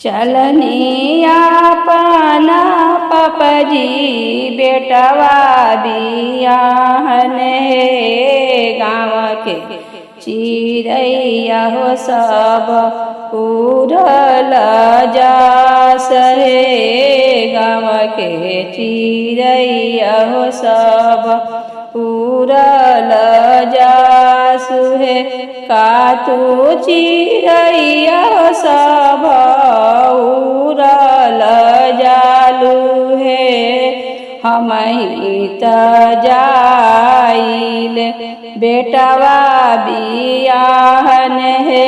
चलनिया पाना पपजी बेटवा बियाहन हे गाँव के चिड़ैया हो सब उड़ल जास हे गाँव के चिड़ैया हो सब उड़ल जास हे का तू चिड़ैया सब उड़ल जालू हे हमही त जाइल बेटवा बियाहन हे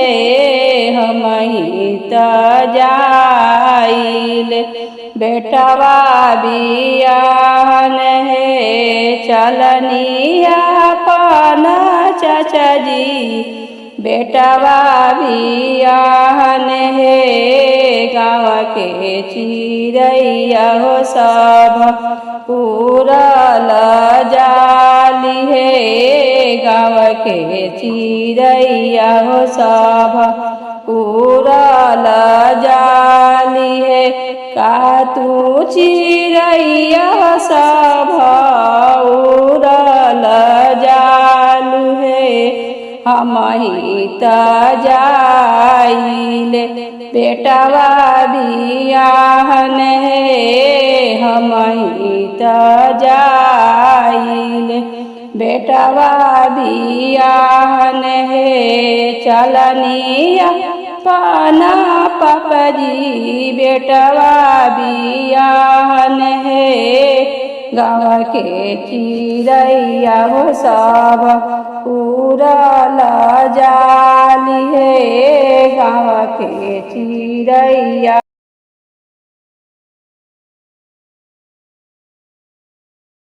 हमही त जाइल बेटवा बियाहन हे चलनिया पाना चाचा जी बेटवा बियाहन हे गाँव के चिड़ैया हो सब उड़ल जाली हे गाँव के चिड़ैया हो सब उड़ल जाली हे का तू चिड़ैया सब उड़ल जालू हे हमही त जाइल बेटवा बियाहन हे हमही त जाइल बेटवा बियाहन हे चलनिया पाना पपजी बेटवा बियाहन हे गाँव के चिड़ैया हो सब उड़ल जाली हे गाँव के चिड़ैया।